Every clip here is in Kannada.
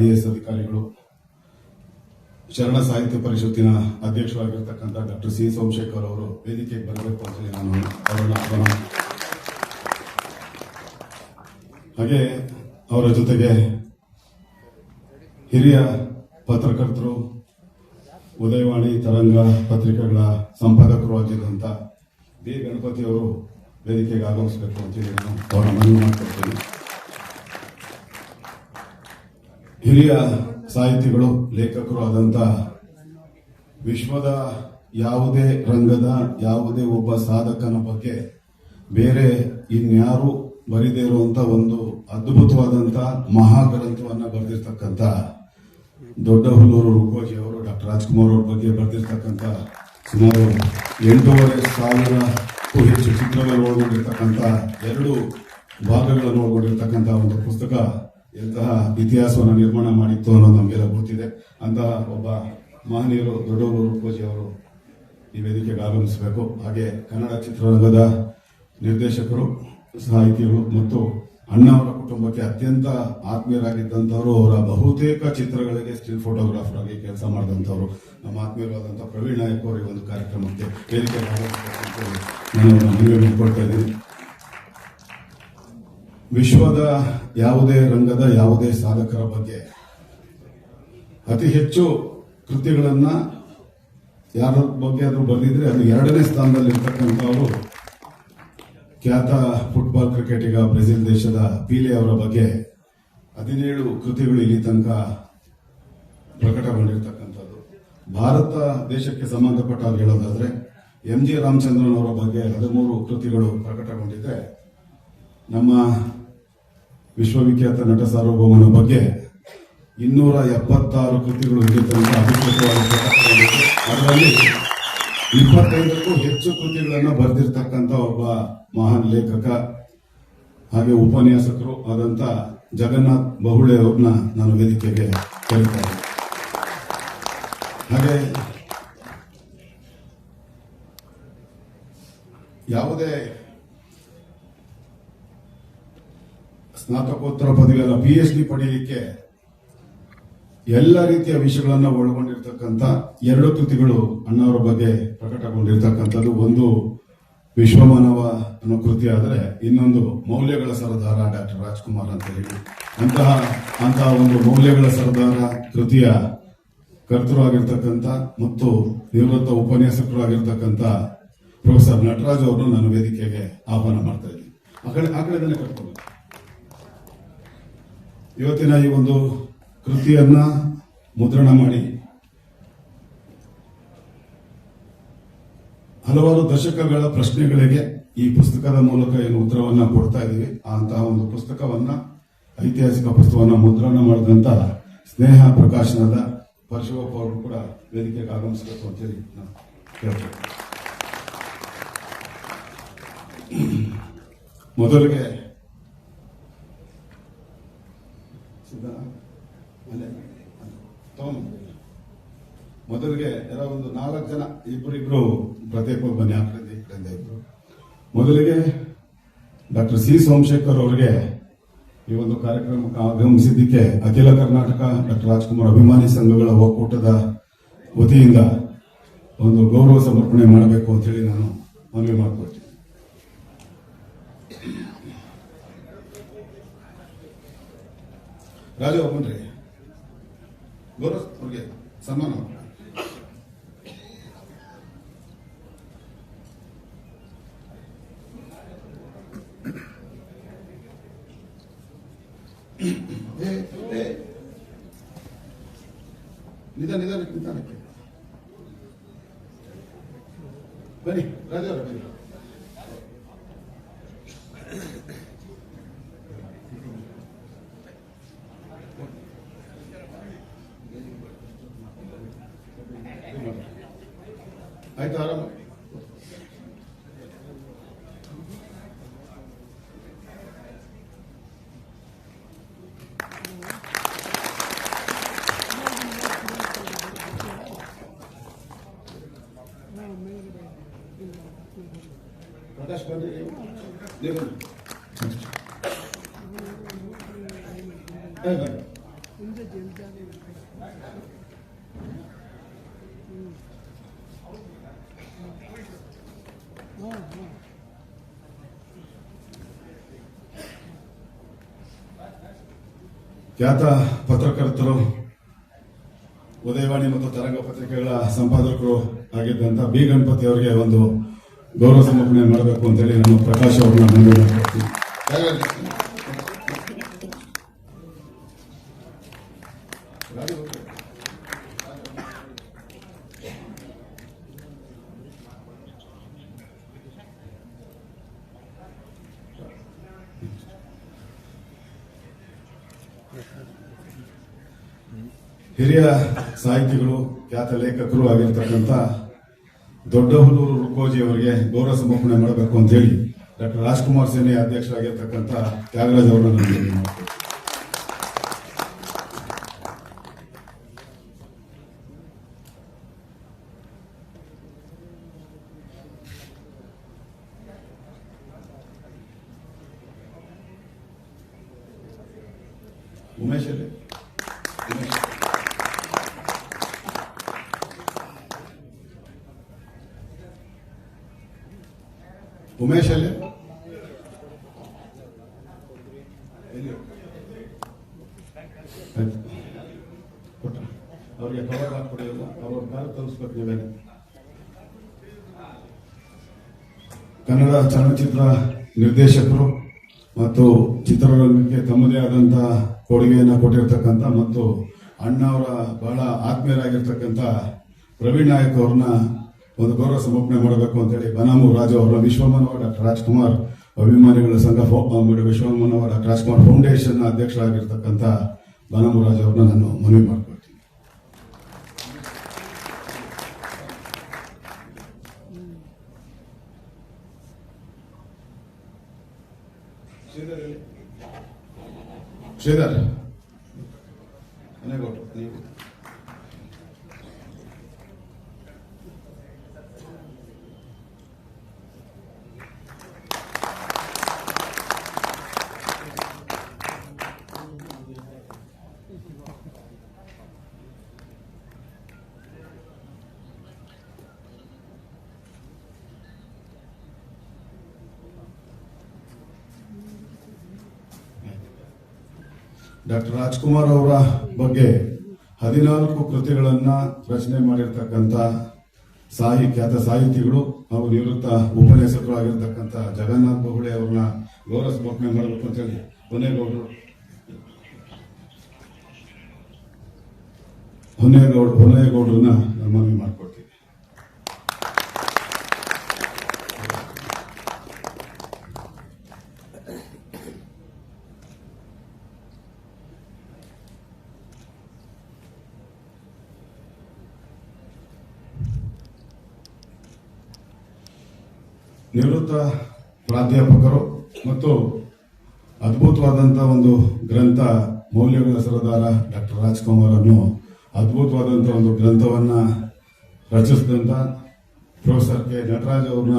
IAS ಅಧಿಕಾರಿಗಳು, ಶರಣ ಸಾಹಿತ್ಯ ಪರಿಷತ್ತಿನ ಅಧ್ಯಕ್ಷರಾಗಿರ್ತಕ್ಕಂಥ ಡಾಕ್ಟರ್ ಸಿ ಸೋಮಶೇಖರ್ ಅವರು ವೇದಿಕೆಗೆ ಬರಬೇಕು ಅಂತ ನಾನು ಅವರನ್ನು ಆಹ್ವಾನ. ಹಾಗೆ ಅವರ ಜೊತೆಗೆ ಹಿರಿಯ ಪತ್ರಕರ್ತರು, ಉದಯವಾಣಿ, ತರಂಗ ಪತ್ರಿಕೆಗಳ ಸಂಪಾದಕರು ಆಗಿದ್ದಂಥ ಬಿ ಗಣಪತಿ ಅವರು ವೇದಿಕೆಗೆ ಆಗಮಿಸಬೇಕು ಅಂತೇಳಿ ನಾನು ಅವರ ಮನವಿ ಮಾಡಿಕೊಡ್ತೀನಿ. ಹಿರಿಯ ಸಾಹಿತಿಗಳು, ಲೇಖಕರು ಆದಂಥ ವಿಶ್ವದ ಯಾವುದೇ ರಂಗದ ಯಾವುದೇ ಒಬ್ಬ ಸಾಧಕನ ಬಗ್ಗೆ ಬೇರೆ ಇನ್ಯಾರು ಬರಿದೇ ಇರುವಂತ ಒಂದು ಅದ್ಭುತವಾದಂತ ಮಹಾಗ್ರಂಥವನ್ನ ಬರೆದಿರ್ತಕ್ಕಂಥ ದೊಡ್ಡಹುಲ್ಲೂರು ರುಕ್ಕೋಜಿ ಅವರು ಡಾಕ್ಟರ್ ರಾಜ್ಕುಮಾರ್ ಅವ್ರ ಬಗ್ಗೆ ಬರೆದಿರ್ತಕ್ಕಂಥ ಸುಮಾರು 8,500ಕ್ಕೂ ಹೆಚ್ಚು ಚಿತ್ರಗಳನ್ನು ಒಳಗೊಂಡಿರ್ತಕ್ಕಂಥ 2 ಭಾಗಗಳನ್ನು ಒಳಗೊಂಡಿರ್ತಕ್ಕಂಥ ಒಂದು ಪುಸ್ತಕ ಎಂತಹ ಇತಿಹಾಸವನ್ನು ನಿರ್ಮಾಣ ಮಾಡಿತ್ತು ಅನ್ನೋದು ನಮಗೆಲ್ಲ ಗೊತ್ತಿದೆ. ಅಂತಹ ಒಬ್ಬ ಮಹನೀಯರು ದೊಡ್ಡಹುಲ್ಲೂರು ರುಕ್ಕೋಜಿ ಅವರು ಈ ವೇದಿಕೆಗೆ ಆಗಮಿಸಬೇಕು. ಹಾಗೆ ಕನ್ನಡ ಚಿತ್ರರಂಗದ ನಿರ್ದೇಶಕರು, ಸಾಹಿತಿಗಳು ಮತ್ತು ಅಣ್ಣವರ ಕುಟುಂಬಕ್ಕೆ ಅತ್ಯಂತ ಆತ್ಮೀಯರಾಗಿದ್ದಂಥವರು, ಅವರ ಬಹುತೇಕ ಚಿತ್ರಗಳಿಗೆ ಸ್ಟಿಲ್ ಫೋಟೋಗ್ರಾಫರ್ ಆಗಿ ಕೆಲಸ ಮಾಡಿದಂಥವರು ನಮ್ಮ ಆತ್ಮೀಯರಾದಂಥ ಪ್ರವೀಣ್ ನಾಯಕ್ ಅವರಿಗೆ ಒಂದು ಕಾರ್ಯಕ್ರಮಕ್ಕೆ ವೇದಿಕೆ ನಾನು ಮನವಿ ಮಾಡಿಕೊಳ್ತಾ ಇದ್ದೀನಿ. ವಿಶ್ವದ ಯಾವುದೇ ರಂಗದ ಯಾವುದೇ ಸಾಧಕರ ಬಗ್ಗೆ ಅತಿ ಹೆಚ್ಚು ಕೃತಿಗಳನ್ನ ಯಾರ ಬಗ್ಗೆ ಆದ್ರೂ ಬರೆದಿದ್ರೆ ಅದು 2ನೇ ಸ್ಥಾನದಲ್ಲಿ ಇರ್ತಕ್ಕಂಥವರು ಖ್ಯಾತ ಫುಟ್ಬಾಲ್ ಕ್ರಿಕೆಟಿಗ ಬ್ರೆಜಿಲ್ ದೇಶದ ಪೀಲೆ ಅವರ ಬಗ್ಗೆ 17 ಕೃತಿಗಳು ಇಲ್ಲಿ ತನಕ ಪ್ರಕಟಗೊಂಡಿರ್ತಕ್ಕಂಥದ್ದು. ಭಾರತ ದೇಶಕ್ಕೆ ಸಂಬಂಧಪಟ್ಟ ಹೇಳೋದಾದ್ರೆ MG ರಾಮಚಂದ್ರನ್ ಅವರ ಬಗ್ಗೆ 13 ಕೃತಿಗಳು ಪ್ರಕಟಗೊಂಡಿದೆ. ನಮ್ಮ ವಿಶ್ವವಿಖ್ಯಾತ ನಟ ಸಾರ್ವಭೌಮನ ಬಗ್ಗೆ 276 ಕೃತಿಗಳು ಇಲ್ಲಿ ತನಕ ಅಧಿಕೃತವಾಗಿ ಪ್ರಕಟಗೊಂಡಿದೆ. ಅದರಲ್ಲಿ 25ಕ್ಕೂ ಹೆಚ್ಚು ಕೃತಿಗಳನ್ನು ಬರೆದಿರ್ತಕ್ಕಂಥ ಒಬ್ಬ ಮಹಾನ್ ಲೇಖಕ ಹಾಗೆ ಉಪನ್ಯಾಸಕರು ಆದಂತ ಜಗನ್ನಾಥ್ ಬಹುಳೆ ಅವ್ರನ್ನ ನಾನು ವೇದಿಕೆಗೆ ಕರೀತಾರೆ. ಹಾಗೆ ಯಾವುದೇ ಸ್ನಾತಕೋತ್ತರ ಪದವಿ ಅಲ್ಲ, PhD ಪಡೆಯಲಿಕ್ಕೆ ಎಲ್ಲ ರೀತಿಯ ವಿಷಯಗಳನ್ನ ಒಳಗೊಂಡಿರ್ತಕ್ಕಂಥ 2 ಕೃತಿಗಳು ಅಣ್ಣವರ ಬಗ್ಗೆ ಪ್ರಕಟಗೊಂಡಿರ್ತಕ್ಕಂಥದ್ದು. ಒಂದು ವಿಶ್ವಮಾನವ ಅನ್ನೋ ಕೃತಿ ಆದರೆ ಇನ್ನೊಂದು ಮೌಲ್ಯಗಳ ಸರದಾರ ಡಾಕ್ಟರ್ ರಾಜ್ಕುಮಾರ್ ಅಂತ ಹೇಳಿ ಅಂತಹ ಒಂದು ಮೌಲ್ಯಗಳ ಸರದಾರ ಕೃತಿಯ ಕರ್ತರು ಆಗಿರ್ತಕ್ಕಂಥ ಮತ್ತು ನಿವೃತ್ತ ಉಪನ್ಯಾಸಕರು ಆಗಿರ್ತಕ್ಕಂಥ ಪ್ರೊಫೆಸರ್ ನಟರಾಜ್ ಅವರನ್ನು ನಾನು ವೇದಿಕೆಗೆ ಆಹ್ವಾನ ಮಾಡ್ತಾ ಇದ್ದೀನಿ. ಆ ಕಡೆದನ್ನೇ ಕರ್ಕೊಂಡು ಇವತ್ತಿನ ಈ ಒಂದು ಕೃತಿಯನ್ನ ಮುದ್ರಣ ಮಾಡಿ ಹಲವಾರು ದಶಕಗಳ ಪ್ರಶ್ನೆಗಳಿಗೆ ಈ ಪುಸ್ತಕದ ಮೂಲಕ ಏನು ಉತ್ತರವನ್ನ ಕೊಡ್ತಾ ಇದ್ದೀವಿ, ಅಂತಹ ಒಂದು ಪುಸ್ತಕವನ್ನ, ಐತಿಹಾಸಿಕ ಪುಸ್ತಕವನ್ನ ಮುದ್ರಣ ಮಾಡಿದಂತ ಸ್ನೇಹ ಪ್ರಕಾಶನದ ಪರಶಿವಪ್ಪ ಅವರು ಕೂಡ ವೇದಿಕೆಗೆ ಆಗಮಿಸಬೇಕು ಅಂತೇಳಿ ನಾನು ಕೇಳ್ತೇನೆ. ಮೊದಲಿಗೆ ಎಲ್ಲ ಒಂದು 4 ಜನ, ಇಬ್ಬರಿಬ್ರು ಪ್ರತ್ಯೇಕ ಬನ್ನಿ, ಆ ಕಡೆಯಿಂದ ಈ ಕಡೆಯಿಂದ ಇಬ್ರು. ಮೊದಲಿಗೆ ಡಾಕ್ಟರ್ ಸಿ ಸೋಮಶೇಖರ್ ಅವರಿಗೆ ಈ ಒಂದು ಕಾರ್ಯಕ್ರಮಕ್ಕೆ ಆಗಮಿಸಿದ್ದಕ್ಕೆ ಅಖಿಲ ಕರ್ನಾಟಕ ಡಾಕ್ಟರ್ ರಾಜ್ಕುಮಾರ್ ಅಭಿಮಾನಿ ಸಂಘಗಳ ಒಕ್ಕೂಟದ ವತಿಯಿಂದ ಒಂದು ಗೌರವ ಸಮರ್ಪಣೆ ಮಾಡಬೇಕು ಅಂತ ಹೇಳಿ ನಾನು ಮನವಿ ಮಾಡಿಕೊಳ್ತೀನಿ. ರಾಜು ಬನ್ರಿ, ಗೌರವ ಅವ್ರಿಗೆ ಸನ್ಮಾನ. ನಿಧಾನಕ್ಕೆ ಬನ್ನಿ ರಾಜು ಅವರ ಬನ್ನಿ. ಆಯ್ತು, ಆರಾಮ. ಪ್ರಕಾಶ್ ಬನ್ನಿ, ನೀವು ಖ್ಯಾತ ಪತ್ರಕರ್ತರು, ಉದಯವಾಣಿ ಮತ್ತು ತರಂಗ ಪತ್ರಿಕೆಗಳ ಸಂಪಾದಕರು ಆಗಿದ್ದಂತ ಬಿ ಗಣಪತಿ ಅವರಿಗೆ ಒಂದು ಗೌರವ ಸಮರ್ಪಣೆ ಮಾಡಬೇಕು ಅಂತೇಳಿ ನಾನು ಪ್ರಕಾಶ್ ಅವ್ರನ್ನ ಮನವಿ ಮಾಡ್ತೀನಿ. ಹಿರಿಯ ಸಾಹಿತಿಗಳು, ಖ್ಯಾತ ಲೇಖಕರು ಆಗಿರ್ತಕ್ಕಂಥ ದೊಡ್ಡಹುಲ್ಲೂರು ರುಕ್ಕೋಜಿ ಅವರಿಗೆ ಗೌರವ ಸಮರ್ಪಣೆ ಮಾಡಬೇಕು ಅಂತ ಹೇಳಿ ಡಾಕ್ಟರ್ ರಾಜ್ಕುಮಾರ್ ಸೇನೆ ಅಧ್ಯಕ್ಷರಾಗಿರ್ತಕ್ಕಂಥ ತ್ಯಾಗರಾಜ್ ಅವರನ್ನು ಮನವಿ ಮಾಡ್ತೀನಿ. ಉಮೇಶ್ ಅಲ್ಲಿ ಉಮೇಶ್ ಅಲ್ಲಿ ಅವ್ರಿಗೆ ಕವರ್ ಹಾಕ್ಕೊಡಿಲ್ಲ, ಅವ್ರ ಕಾಲು ತಲುಪಿಸ್ಬೇಕು ನೀವೇ. ಕನ್ನಡ ಚಲನಚಿತ್ರ ನಿರ್ದೇಶಕರು ಮತ್ತು ಚಿತ್ರರಂಗಕ್ಕೆ ತಮ್ಮದೇ ಆದಂತಹ ಕೊಡುಗೆಯನ್ನು ಕೊಟ್ಟಿರ್ತಕ್ಕಂಥ ಮತ್ತು ಅಣ್ಣ ಅವರ ಬಹಳ ಆತ್ಮೀಯರಾಗಿರ್ತಕ್ಕಂಥ ಪ್ರವೀಣ್ ನಾಯಕ್ ಅವ್ರನ್ನ ಒಂದು ಗೌರವ ಸಮರ್ಪಣೆ ಮಾಡಬೇಕು ಅಂತೇಳಿ ಬನಾಮು ರಾಜು ಅವರ ವಿಶ್ವಮಾನವ ಡಾಕ್ಟರ್ ರಾಜ್ಕುಮಾರ್ ಅಭಿಮಾನಿಗಳ ಸಂಘ ವಿಶ್ವಮಾನವ ಡಾಕ್ಟರ್ ರಾಜ್ಕುಮಾರ್ ಫೌಂಡೇಶನ್ ಅಧ್ಯಕ್ಷರಾಗಿರ್ತಕ್ಕಂಥ ಬನಾಮು ರಾಜು ಅವ್ರನ್ನ ನಾನು ಮನವಿ ಮಾಡ್ಕೊಳ್ತೀನಿ. ಶ್ರೀಧರ್ ಮನೆಗೋಟು ನೀವು ಡಾಕ್ಟರ್ ರಾಜ್ಕುಮಾರ್ ಅವರ ಬಗ್ಗೆ 14 ಕೃತಿಗಳನ್ನ ರಚನೆ ಮಾಡಿರ್ತಕ್ಕಂಥ ಖ್ಯಾತ ಸಾಹಿತಿಗಳು ಹಾಗೂ ನಿವೃತ್ತ ಉಪನ್ಯಾಸಕರು ಆಗಿರ್ತಕ್ಕಂಥ ಜಗನ್ನಾಥ್ ಬಹುಳೆ ಅವ್ರನ್ನ ಗೌರವ ಸಮರ್ಪಣೆ ಮಾಡಬೇಕು ಅಂತ ಹೇಳಿ ಹೊನ್ನೇಗೌಡ್ರನ್ನ ಮನವಿ ಮಾಡಿಕೊಡ್ತೀವಿ. ನಿವೃತ್ತ ಪ್ರಾಧ್ಯಾಪಕರು ಮತ್ತು ಅದ್ಭುತವಾದಂತಹ ಒಂದು ಗ್ರಂಥ ಮೌಲ್ಯಗಳ ಸರದಾರ ಡಾಕ್ಟರ್ ರಾಜ್ಕುಮಾರ್ ಅನ್ನು ಅದ್ಭುತವಾದಂತಹ ಒಂದು ಗ್ರಂಥವನ್ನ ರಚಿಸಿದಂತ ಪ್ರೊಫೆಸರ್ ಕೆ ನಟರಾಜ್ ಅವ್ರನ್ನ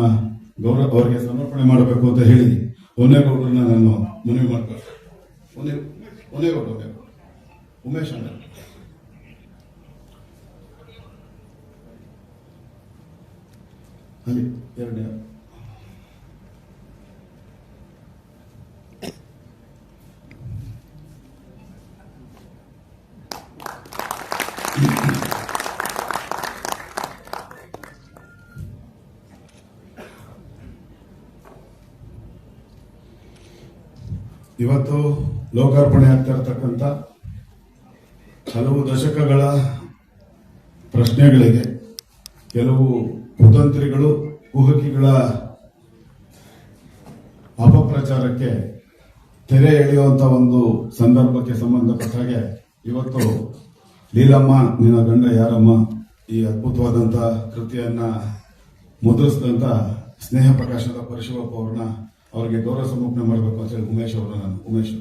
ಅವರಿಗೆ ಸಮರ್ಪಣೆ ಮಾಡಬೇಕು ಅಂತ ಹೇಳಿ ಹೊನ್ನೇಗೌಡರನ್ನ ನಾನು ಮನವಿ ಮಾಡ್ಕೊಳ್ತೇನೆ. ಹೊನ್ನೇಗೌಡ ಉಮೇಶ್ ಅಣ್ಣ ಅಲ್ಲಿ ಎರಡನೇ ಇವತ್ತು ಲೋಕಾರ್ಪಣೆ ಆಗ್ತಾ ಇರತಕ್ಕಂಥ ಹಲವು ದಶಕಗಳ ಪ್ರಶ್ನೆಗಳಿಗೆ ಕೆಲವು ಕುತಂತ್ರಿಗಳು ಕುಹಕಿಗಳ ಅಪಪ್ರಚಾರಕ್ಕೆ ತೆರೆ ಎಳೆಯುವಂತ ಒಂದು ಸಂದರ್ಭಕ್ಕೆ ಸಂಬಂಧಪಟ್ಟ ಹಾಗೆ ಇವತ್ತು ಲೀಲಮ್ಮ ನಿನ್ನ ಗಂಡ ಯಾರಮ್ಮ ಈ ಅದ್ಭುತವಾದಂತ ಕೃತಿಯನ್ನ ಮುದ್ರಿಸಿದಂತ ಸ್ನೇಹ ಪ್ರಕಾಶದ ಪರಿಶಿವಪ್ಪ ಅವ್ರನ್ನ ಅವರಿಗೆ ಗೌರವ ಸಮರ್ಪಣೆ ಮಾಡಬೇಕು ಅಂತ ಹೇಳಿ ಉಮೇಶ್ ಅವರನ್ನ ನಾನು ಉಮೇಶ್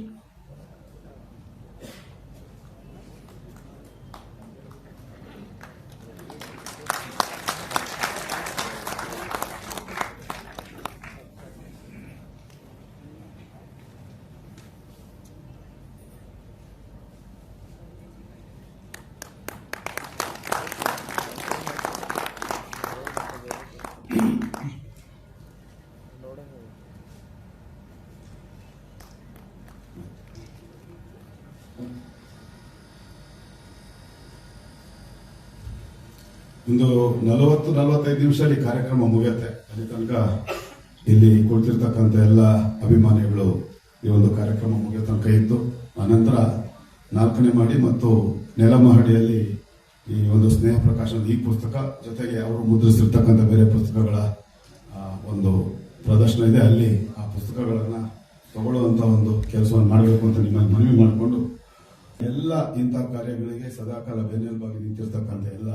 ಒಂದು 40-45 ನಿಮಿಷದಲ್ಲಿ ಕಾರ್ಯಕ್ರಮ ಮುಗಿಯುತ್ತೆ. ಅಲ್ಲಿ ತನಕ ಇಲ್ಲಿ ಕುಳಿತಿರ್ತಕ್ಕಂಥ ಎಲ್ಲ ಅಭಿಮಾನಿಗಳು ಈ ಒಂದು ಕಾರ್ಯಕ್ರಮ ಮುಗಿಯೋ ತನಕ ಇದ್ದು, ಅನಂತರ 4ನೇ ಮಾಡಿ ಮತ್ತು ನೆಲಮಹಡಿಯಲ್ಲಿ ಈ ಒಂದು ಸ್ನೇಹ ಪ್ರಕಾಶನದ ಈ ಪುಸ್ತಕ ಜೊತೆಗೆ ಅವರು ಮುದ್ರಿಸಿರ್ತಕ್ಕಂಥ ಬೇರೆ ಪುಸ್ತಕಗಳ ಒಂದು ಪ್ರದರ್ಶನ ಇದೆ. ಅಲ್ಲಿ ಆ ಪುಸ್ತಕಗಳನ್ನ ತಗೊಳ್ಳುವಂತ ಒಂದು ಕೆಲಸವನ್ನು ಮಾಡಬೇಕು ಅಂತ ನಿಮ್ಮಲ್ಲಿ ಮನವಿ ಮಾಡಿಕೊಂಡು, ಎಲ್ಲ ಇಂಥ ಕಾರ್ಯಗಳಿಗೆ ಸದಾಕಾಲ ಬೆನ್ನೆಲುಬಾಗಿ ನಿಂತಿರ್ತಕ್ಕಂಥ ಎಲ್ಲ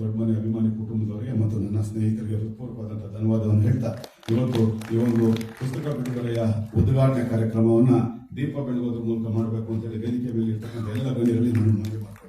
ದೊಡ್ಡ ಮನೆ ಅಭಿಮಾನಿ ಕುಟುಂಬದವರಿಗೆ ಮತ್ತು ನನ್ನ ಸ್ನೇಹಿತರಿಗೆ ಹೃತ್ಪೂರ್ವಕವಾದಂತಹ ಧನ್ಯವಾದವನ್ನು ಹೇಳ್ತಾ, ಇವತ್ತು ಈ ಒಂದು ಪುಸ್ತಕ ಬಿಡುಗಡೆಯ ಉದ್ಘಾಟನೆ ಕಾರ್ಯಕ್ರಮವನ್ನ ದೀಪ ಬೆಳಗೋದ್ರ ಮೂಲಕ ಮಾಡಬೇಕು ಅಂತ ಹೇಳಿ ವೇದಿಕೆ ಮೇಲೆ ಇರ್ತಕ್ಕಂಥ ಎಲ್ಲ ಗಣ್ಯರಲ್ಲಿ ನಾನು ಮನವಿ ಮಾಡ್ಕೊಳ್ತಾ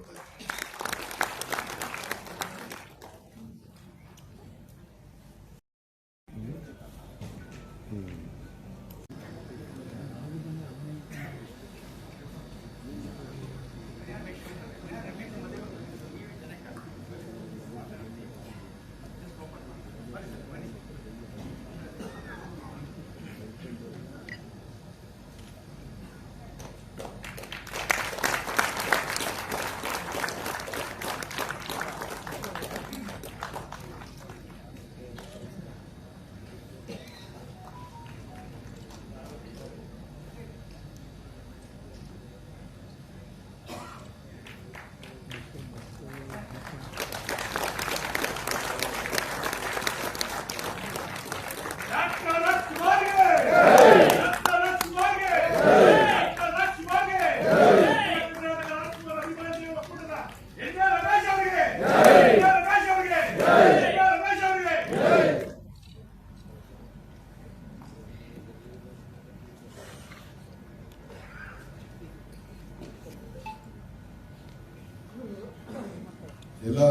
ಎಲ್ಲ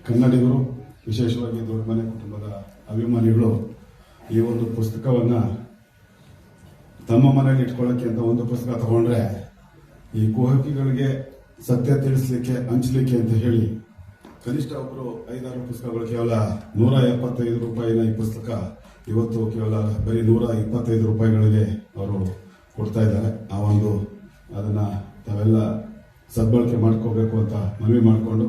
ಕನ್ನಡಿಗರು, ವಿಶೇಷವಾಗಿ ದೊಡ್ಡ ಮನೆ ಕುಟುಂಬದ ಅಭಿಮಾನಿಗಳು ಈ ಒಂದು ಪುಸ್ತಕವನ್ನ ತಮ್ಮ ಮನೆಯಲ್ಲಿ ಇಟ್ಕೊಳ್ಳೋಕೆ ಅಂತ ಒಂದು ಪುಸ್ತಕ ತಗೊಂಡ್ರೆ, ಈ ಕುಹಕಿಗಳಿಗೆ ಸತ್ಯ ತಿಳಿಸ್ಲಿಕ್ಕೆ, ಹಂಚಲಿಕ್ಕೆ ಅಂತ ಹೇಳಿ ಕನಿಷ್ಠ ಒಬ್ಬರು 5-6 ಪುಸ್ತಕಗಳು ಕೇವಲ 175 ರೂಪಾಯಿನ ಈ ಪುಸ್ತಕ ಇವತ್ತು ಕೇವಲ ಬರೀ 125 ರೂಪಾಯಿಗಳಿಗೆ ಅವರು ಕೊಡ್ತಾ ಇದ್ದಾರೆ. ಆ ಒಂದು ಅದನ್ನ ತಾವೆಲ್ಲ ಸದ್ಬಳಕೆ ಮಾಡ್ಕೋಬೇಕು ಅಂತ ಮನವಿ ಮಾಡಿಕೊಂಡು